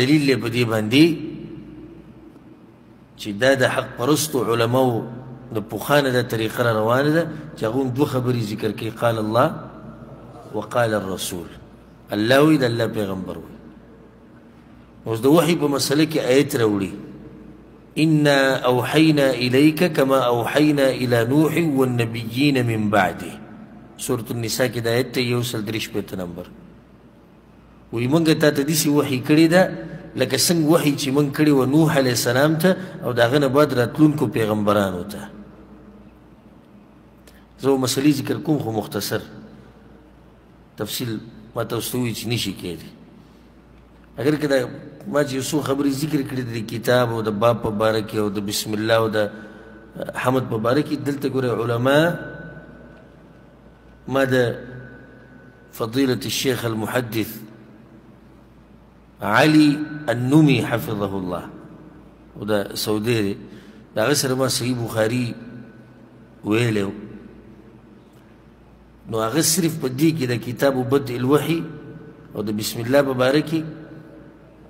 دلیل دی په دې باندې چې دا د حق پرستو علماو د پخوانه دا طریقه را روانه ده چې هغه هم دوه خبرې ذکر کوي قال الله وقال الرسول الله وی د الله پیغمبر وی اوس د وحي په مسله کې آیت راوړي انا اوحینا الیک کما اوحینا الی نوح والنبیین من بعده سورة النساء کې د آیت ته 133 نمبر وی مونږ ته ته داسې وحي کړې ده لکه څنګه وحي چې مونږ کړې وه نوح علیه السلام ته او د هغه نه بعد راتلونکو پیغمبرانو ته زه مسلې ذکر کوم خو مختصر تفصیل ما ته اوس ته ووایي چې نشي کېدی اگر که دا ما چې یو څو خبرې ذکر کړي د کتاب او د باب په باره کې او د بسم الله او د حمد په باره کې دلته ګوره علما ما د فضيلة الشيخ المحدث علي النمي حفظه الله وده سعودي دی د هغه سره ما صحیح بخاري ویلی نو هغه صرف په دې کې د کتاب بدء الوحي او د بسم الله په باره کې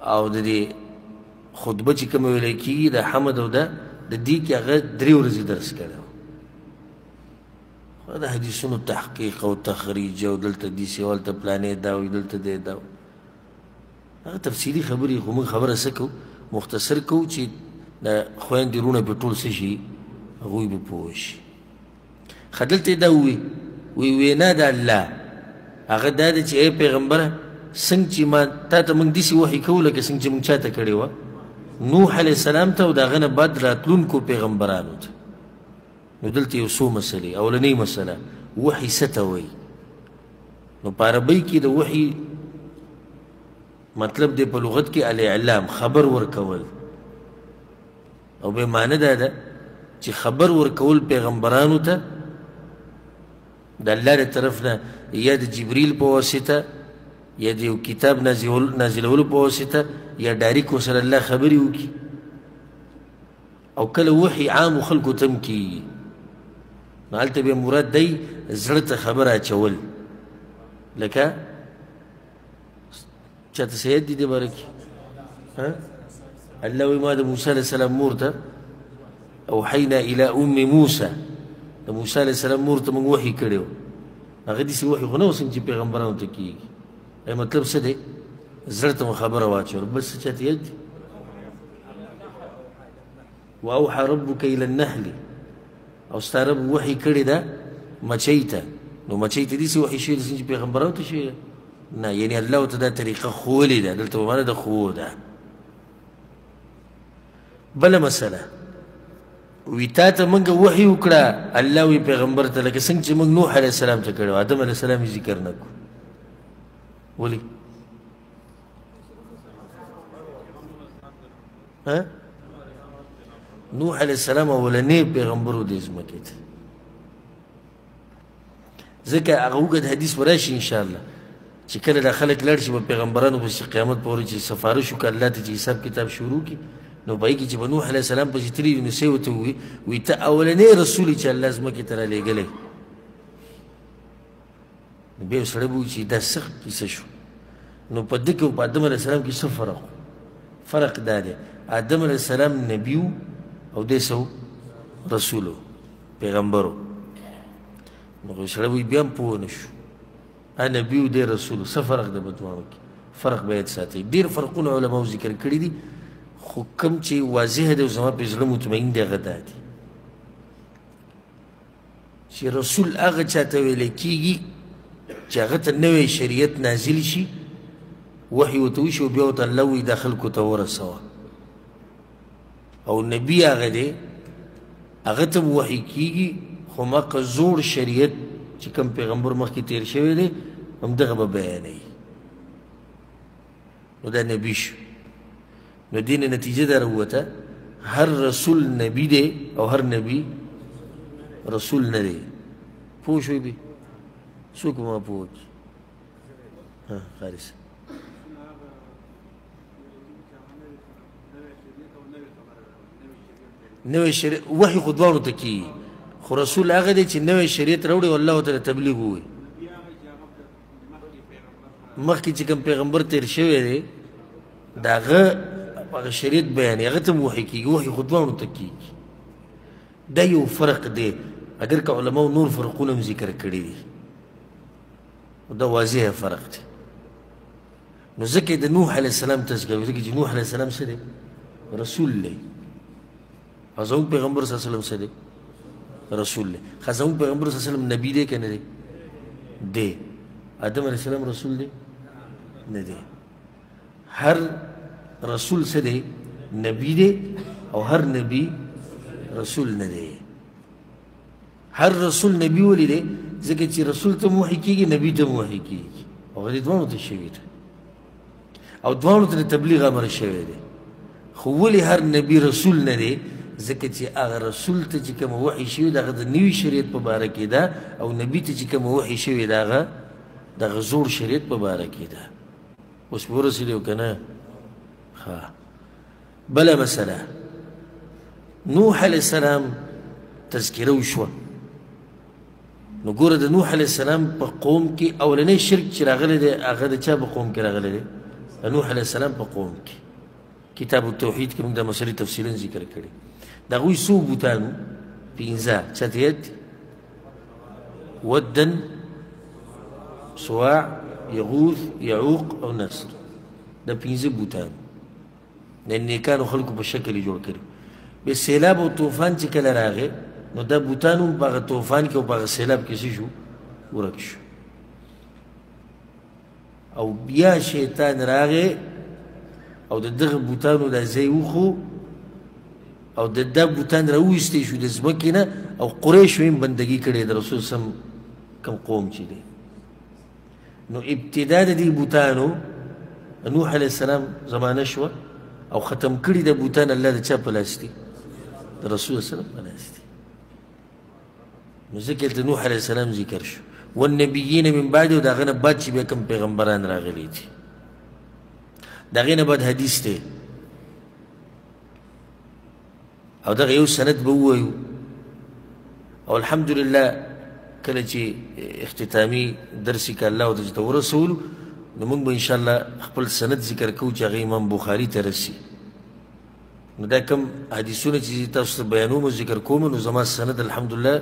او د دې خطبه چې کومه ویلی کېږي د حمد او د دې کې هغه 3 ورځې درس کړی د حدیثونو تحقیق او تخریج او دلته دیسې هلته پلانې دا وي دلته دی دا هغه تفصیلي خبرې خو موږ خبره څه کوو مختصر کوو چې د خویندې وروڼه پرې ټول څه شي هغوی به پوه شي ښه دلته یې دا ووي وی وینا د الله هغه دا ده چې ای پیغمبره څنګه چې ما تا ته موږ داسې وحي کوو لکه څنګه چې موږ چا ته کړې وه نوح علیه السلام ته او د هغه نه بعد راتلونکو پیغمبرانو ته نو دلته یو څو مسلې اولنۍ مسله وحي څه ته وایي نو په عربۍ کې د وحي مطلب دی په لغت کې الاعلام خبر ورکول او به معنی دا ده چې خبر ورکول پیغمبرانو ته د الله د طرف نه یا د جبریل په واسطه یا د یو کتاب نازلولو په واسطه یا ډایرک ورسره الله خبرې وکړي او کله وحي عامو خلکو ته هم کېږي نو هلته بیا مراد دی زړه ته خبره اچول لکه چاته سید دي دې باره کې الله وایي ما د موسی علیه السلام مور ته اوحینا الی ام موسی د موسی علیه السلام مور ته موږ وحي کړی و هغه داسې وحي خو نه و څنګه چې پیغمبرانو ته کېږي مطلب څه دی زړه ته مو خبره واچول بس څه چاته یاد دي واوحى ربک الی النحل او ستا رب وحي کړی ده مچۍ ته نو مچۍ ته داسې وحي شوي ده څنګه چې پیغمبرانو ته شوي ده نه یعنې الله ورته دا طریقه ښوولې ده دلته په معنا د ښوو ده بله مسله وی تا ته موږ وحي وکړه الله وی پیغمبر ته لکه څنګه چې موږ نوح علیه السلام ته کړی و آدم علیه السلام یې ذکر نه کړو ولې نوح علیه السلام اولنی پیغمبر و دې ځمکې ته ځکه هغه اوږد حدیث به راشي انشاءالله چې کله دا خلک لاړ شي به پیغمبرانو پسې قیامت په ورځ چې سفارش وکړه الله ته چې حساب کتاب شروع کړي نو په هغې کې چې به نوح علیه السلام پسې تللي وي نو څه یې ورته ووایي وایي ته اولنی رسول یې چې الله ځمکې ته رالیږلی نو بیا یو سړی به وایي چې دا څه کیسه شو نو په ده کې او په آدم علیه السلام کې څه فرق فرق دا دی آدم علیه السلام نبي و او دی څه رسول و پیغمبر و نو یو سړی وایي بیا هم پوه نه شو نبي و دی رسول څه فرق دی په دواړو کې فرق باید ساتئ ډېر فرقونه علماو ذکر کړي دي خو کوم چې واضح دی او زما په زړه مطمئن دی هغه دا دی چې رسول هغه چاته ویلی کېږي چې هغه ته نوی شریعت نازل شي وحي ورته وشي او بیا ورته الله وایي دا خلکو ته ورسوه او نبي هغه دی هغه ته وحي کېږي خو مقه زوړ شریعت چې کوم پیغمبر مخکې تیر شوی دی همدغه به بیانوي نو دا نبي شو نو دې نه نتیجه دا راووته هر رسول نبي دی او هر نبي رسول نه دی پوه شوی بی څوک ما پوه کړي خالص نوی شریعت وحي خو دواړو ته کېږي خو رسول هغه دی چې نوی شریعت راوړي او الله ورته تبلیغ ووایي مخکې چې کوم پیغمبر تیر شوی دی د هغه شریعت بیانوي هغه ته هم وحي کېږي وحي خو دواړو ته کېږي دا یو فرق دی اگر که علماو نور فرقونه هم ذکر کړي دي دا واضح فرق دی نو ځکه د نوح علیه السلام تذکر ځکه چې نوح علیه السلام څه دی رسول دی او زموږ پیغمبر صلی الله علیه وسلم څه دی رسول دی ښه زموږ پیغمبر صلی الله علیه وسلم نبی دی که نه دی دی آدم علیه السلام رسول دی نه دی هر رسول څه دی نبی دی او هر نبی رسول نه دی هر رسول نبی ولې دی ځکه چې رسول ته هم وحي کېږي نبي ته هم وحي کېږي او هغه دواړو ته شوي ده او دواړو ته د تبلیغ امر شوی دی خو ولې هر نبی رسول نه دی ځکه چې هغه رسول ته چې کومه وحي شوې ده هغه د نوي شریعت په باره کې ده او نبي ته چې کومه وحي شوې ده هغه دغه زوړ شریعت په باره کې ده اوس به ورسېدی او که نه ښه بله مسله نوح علیه السلام تذکره وشوه نو ګوره د نوح علیه السلام په قوم کې اولنی شرک چې راغلی دی هغه د چا په قوم کې راغلی دی د نوح علیه السلام په قوم کې کتاب التوحید کې موږ دا مسلې تفصیلا ذکر کړي د هغوی څو بوتانو پنځه چاته یاد دي ودن سواع یغوث یعوق او نصر دا پنځه بوتان د نیکانو خلکو په شکل یې جوړ کړي بیا سیلاب او طوفان چې کله راغی نو دا بوتان هم په هغه طوفان کې او په هغه سیلاب کې څه شو ورک شو او بیا شیطان راغی او د دغه بوتانو دا ځای وخو او د دا بوتان راویستی شو د ځمکې نه او قریشو هم بندګي کړې د رسول سم کم قوم چې دی نو ابتدا د دې بوتانو نوح علیه السلام زمانه شوه او ختم کړي د بوتان الله د چا په لاس دي د رسول سلام په لاس دي نو ځکه د نوح علیه السلام ذکر شو والنبیین من بعد د هغه نه بعد چې بیا کوم پیغمبران راغلي دي د هغې نه بعد حدیث دی او دغه یو سند به ووایو او الحمدلله کله چې اختتامي درس که الله ورته ته ورسولو نو موږ به انشاءالله خپل سند ذکر کوو چې هغه امام بخاري ته رسي نو دا کوم حدیثونه چې تاسو ته بیانوم او ذکر کوم نو زما سند الحمدلله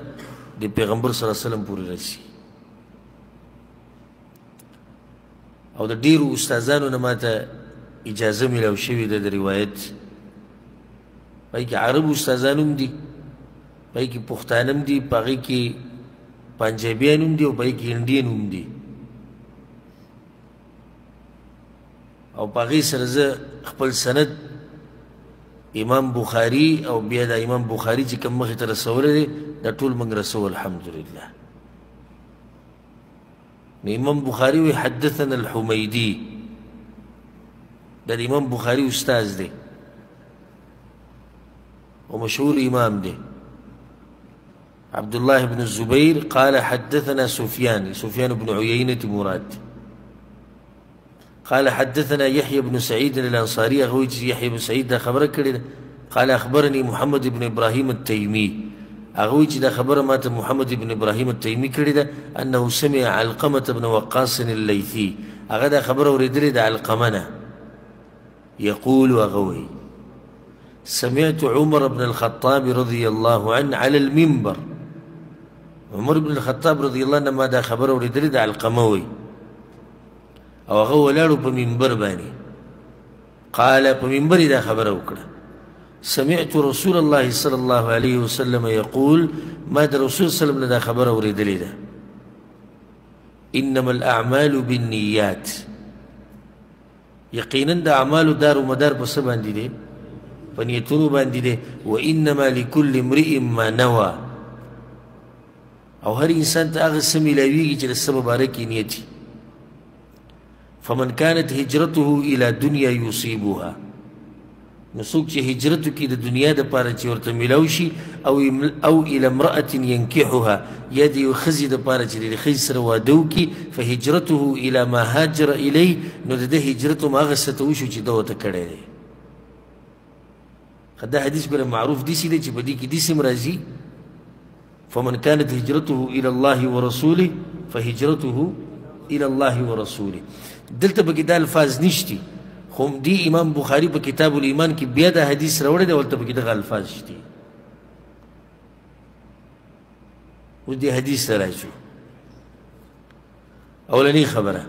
د پیغمبر صلی الله علیه وسلم پورې رسي او د ډېرو استادانو نه ماته اجازه میلاو شوې ده د روایت پای کې عربو استادان هم دي پای کې پښتانه هم دي په هغې کې پنجابیان هم دي او پای کې انډین هم دي او په هغې سره زه خپل سند امام بخاري او بیا د امام بخاري چې کوم مخې ته رسولی دی دا ټول موږ رسو الحمدلله نو امام بخاري وی حدثنا الحمیدي دا د امام بخاري استاذ دی ومشهور امام دی عبد الله بن الزبير قال حدثنا سفيان بن عيينة مراد قال حدثنا يحيى بن سعيد الأنصاري أغويت يحيى بن سعيد دا خبر كده قال أخبرني محمد بن إبراهيم التيمي أغويت دا خبر مات محمد بن إبراهيم التيمي كده أنه سمع علقمة بن وقاص الليثي أغدا خبر وريدل دا علقمنا يقول أغوي سمعت عمر بن الخطاب رضي الله عنه على المنبر عمر بن الخطاب رضي الله عنه ما دا خبر وريدل دا علقموي او هغه ولاړو په منبر باندې قال په منبر دا خبره وکړه سمعت رسول الله صلى الله عليه وسلم يقول ما د رسول صلی الله علیه وسلم دا خبره اوریدلې ده انما الاعمال بالنیات یقینا د اعمالو دار و مدار په څه باندې دی په نیتونو باندې دی وانما لكل امرئ ما نوى او هر انسان ته هغه څه میلاویږي چې د څه مبارک نیت فمن كانت هجرته الى دنيا يصيبها نو څوک چې هجرت وکړي د دنیا دپاره چې ورته میلاو شي او الى امرأة ينکحها یا د یو ښځې دپاره چې د ښځې سره واده وکړي فهجرته الى ما هاجر الیه نو د ده هجرت هم هغه څه ته وشو چې ده ورته کړی دی دا حدیث ګوره معروف داسې دی چې په دې کې داسې هم راځي فمن كانت هجرته الى الله ورسوله فهجرته الى الله ورسوله دلته پکې دا الفاظ نشتي خو دی امام بخاري په کتاب الایمان کې بیا دا حدیث راوړی دی ورته پکې دغه الفاظ شته اوس دې حدیث ته راشو اولنی خبره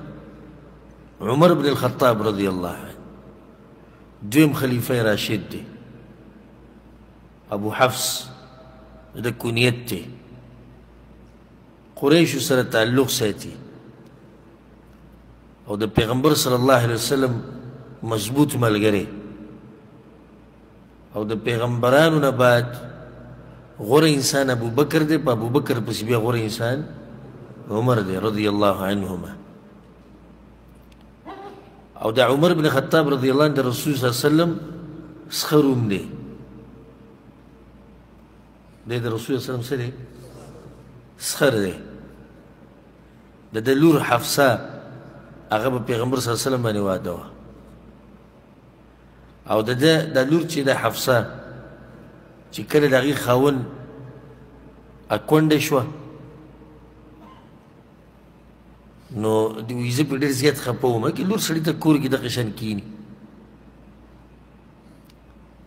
عمر بن الخطاب رضی الله عنه دویم خلیفه راشد دی ابو حفص د کنیت دی قریشو سره تعلق ساتي او د پیغمبر صلی الله علیه وسلم مضبوط ملګری او د پیغمبرانو نه بعد غوره انسان ابو بکر دی په ابو بکر پسې بیا غوره انسان عمر دی رضی الله عنهما او د عمر بن خطاب رضی الله عنه د رسول صلی الله علیه وسلم سخروم دی د رسول صلی الله علیه وسلم سره سخر دی د لور حفصه هغه په پیغمبر صلی الله علیه وسلم باندې واده وه او د لور چې د حفصه چې کله د هغې خاوند اکونډه شوه نو دوی زه په ډېر زیات خفه وم که لور سړي ته کور کې دغه شان کښېني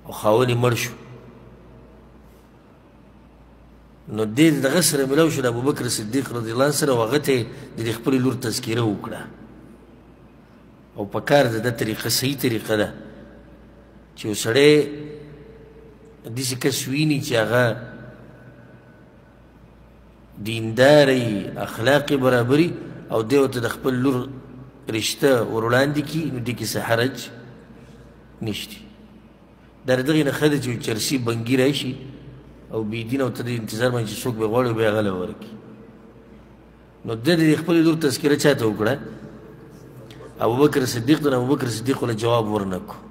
او خاوند یې مړ شو نو دې دغه سره ملاو شو د ابوبکر صدیق رضی الله عنه سره او هغه ته د خپلې لور تذکیره وکړه او په کار د ده طریقه صحیح طریقه ده چې یو سړی داسې کس ویني چې هغه دینداری اخلاقي برابري او دی ورته د خپل لور رشته ور وړاندې کړي نو دې کې څه حرج نشته دا د دغې نه ښه ده چې چرسي بنګي راشي او بېدینه ورته د انتظار باندې چې څوک به غواړي به یې هغه له ورکړي نو ده د خپلې لور تذکره چا ته وکړه ابوبکر صدیق ته ابوبکر صدیق له جواب ورنه کړو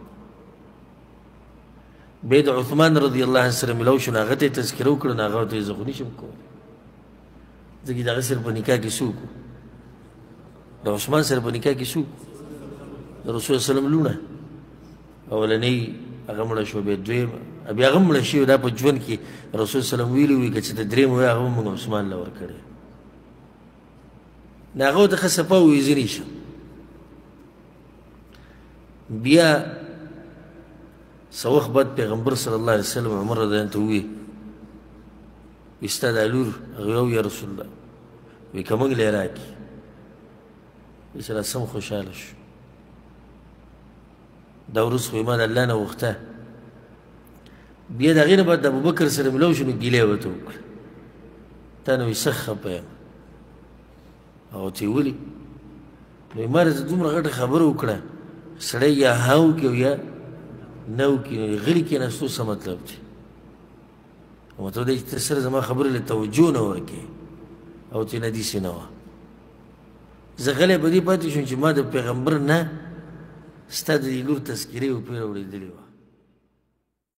بیا د عثمان رضی الله عنه سره ملاو شو نو هغه ته یې تذکره وکړه نو هغه ورته ویل زه خو نشم کولی ځکه د هغه سره په نکاح کې څوک د عثمان سره په نکاح کې څوک د رسول صلی الله علیه وسلم لوڼه اولنۍ هغه مړه شوه بیا دویم بیا هغه مړه شوې دا په ژوند کې رسول صلی الله علیه وسلم ویلي وي که چې د درېیم وی هغه موږ عثمان له ورکړی نو هغه ورته ښه صفا ووایي زه نشم بیا څه وخت بعد پیغمبر صلی الله علیه وسلم عمر رضی الله عنه ته ووایي وایي ستا دا لور هغه ووایي یا رسول الله وایي که موږ له یې راکړي وایي چې راسم خوشحاله شو دا ورځ خو یې ما د الله نه غوښته بیا د هغې نه بعد د ابوبکر سره ملاو شو نو ګیله یې ورته وکړه تا نه وایي سخت خفه یم هغه ورته یې ولې نو وایي ما راته دومره غټه خبره وکړه سړی یا ها وکړي او یا نه وکړي نو غلي کېناستو څه مطلب دی او ورته وایي چې ته سره زما خبرې له توجه نه ورکړې او ورته نه داسې نه وه زه غلی په دې پاتې شوم چې ما د پیغمبر نه ستا د دې لور تذکرې وپې راوړېدلې وه